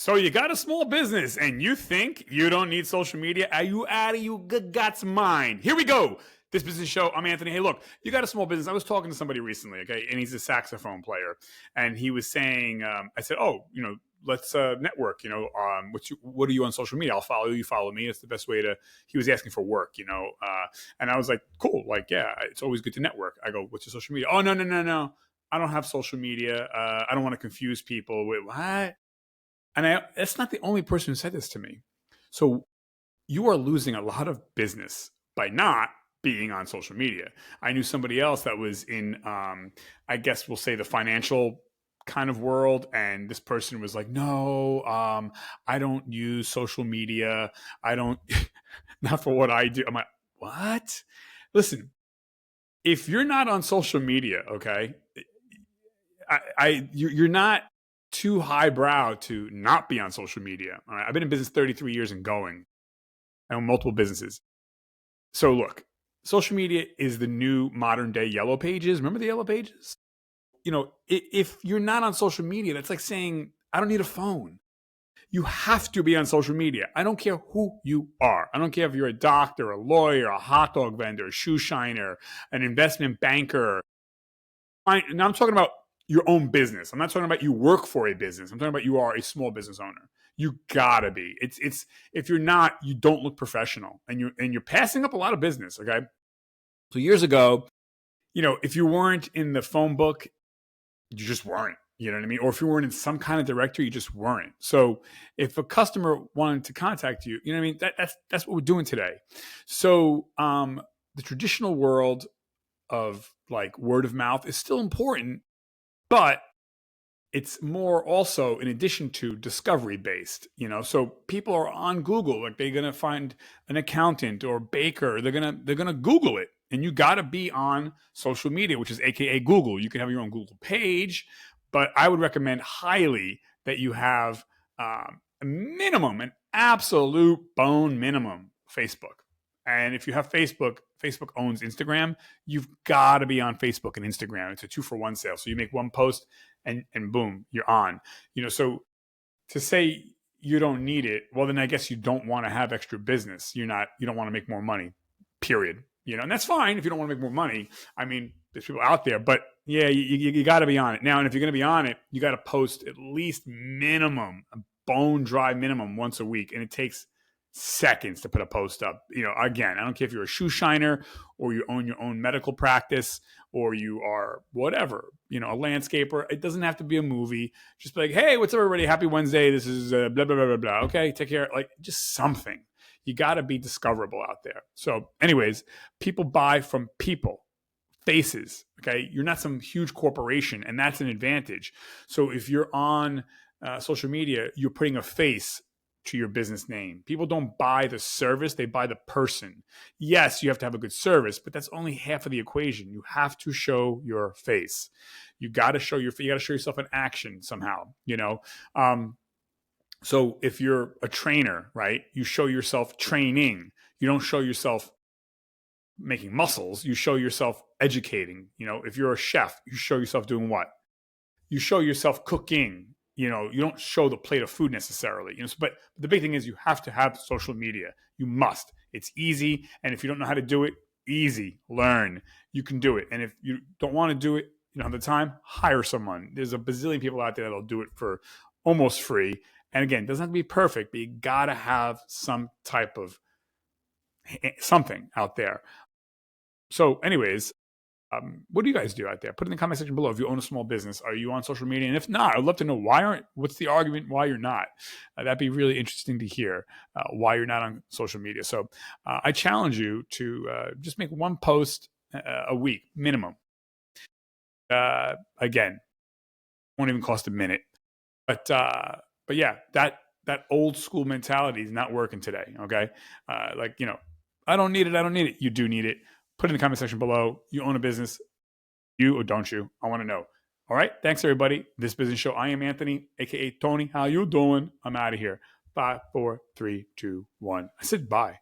So you got a small business and you think you don't need social media? Are you out of your good God's mind? Here we go. This business show. I'm Anthony. Hey, look, you got a small business. I was talking to somebody recently, okay, and he's a saxophone player, and he was saying, I said, oh, let's network. What are you on social media? I'll follow you. Follow me. It's the best way to. He was asking for work, and I was like, cool. Like, yeah, it's always good to network. I go, what's your social media? Oh, no. I don't have social media. I don't want to confuse people with what. And that's not the only person who said this to me. So you are losing a lot of business by not being on social media. I knew somebody else that was in, I guess we'll say the financial kind of world. And this person was like, no, I don't use social media. I don't, not for what I do. I'm like, what? Listen, if you're not on social media, okay, you're not too highbrow to not be on social media. All right? I've been in business 33 years and going. I own multiple businesses. So look, social media is the new modern day Yellow Pages. Remember the Yellow Pages? If you're not on social media, that's like saying, I don't need a phone. You have to be on social media. I don't care who you are. I don't care if you're a doctor, a lawyer, a hot dog vendor, a shoe shiner, an investment banker. Now I'm talking about your own business. I'm not talking about you work for a business. I'm talking about you are a small business owner. You gotta be. It's if you're not, you don't look professional, and you're passing up a lot of business. Okay, so years ago, if you weren't in the phone book, you just weren't. You know what I mean? Or if you weren't in some kind of directory, you just weren't. So if a customer wanted to contact you, you know what I mean? That's what we're doing today. So the traditional world of like word of mouth is still important, but it's more also in addition to discovery based, so people are on Google, like they're going to find an accountant or baker. They're going to Google it, and you got to be on social media, which is AKA Google. You can have your own Google page, but I would recommend highly that you have a minimum, an absolute bone minimum Facebook. And if you have Facebook owns Instagram. You've got to be on Facebook and Instagram. It's a 2-for-1 sale. So you make one post and boom, you're on. So to say you don't need it, well, then I guess you don't want to have extra business. You don't want to make more money, period. And that's fine if you don't want to make more money. I mean, there's people out there, but yeah, you got to be on it now. And if you're going to be on it, you got to post at least minimum, a bone dry minimum once a week. And it takes seconds to put a post up. Again, I don't care if you're a shoe shiner or you own your own medical practice or you are whatever, a landscaper. It doesn't have to be a movie. Just be like, hey, what's up, everybody? Happy Wednesday. This is blah, blah, blah, blah, blah. Okay, take care. Like just something. You got to be discoverable out there. So anyways, people buy from people, faces. Okay, you're not some huge corporation, and that's an advantage. So if you're on social media, you're putting a face to your business name. People don't buy the service, they buy the person. Yes, you have to have a good service, but that's only half of the equation. You have to show your face. You got to show yourself in action somehow, So if you're a trainer, right, you show yourself training. You don't show yourself making muscles. You show yourself educating. If you're a chef, you show yourself doing what? You show yourself cooking. You don't show the plate of food necessarily, but the big thing is you have to have social media. You must. It's easy. And if you don't know how to do it, easy, learn. You can do it. And if you don't want to do it, you don't have the time, hire someone. There's a bazillion people out there that'll do it for almost free. And again, it doesn't have to be perfect, but you got to have some type of something out there. So anyways, what do you guys do out there? Put it in the comment section below. If you own a small business, are you on social media? And if not, I'd love to know what's the argument why you're not? That'd be really interesting to hear why you're not on social media. So I challenge you to just make one post a week minimum. Again, won't even cost a minute. But yeah, that old school mentality is not working today. Okay, I don't need it. You do need it. Put it in the comment section below. You own a business, you or don't you? I want to know. All right. Thanks, everybody. This business show. I am Anthony, aka Tony. How you doing? I'm out of here. 5, 4, 3, 2, 1. I said bye.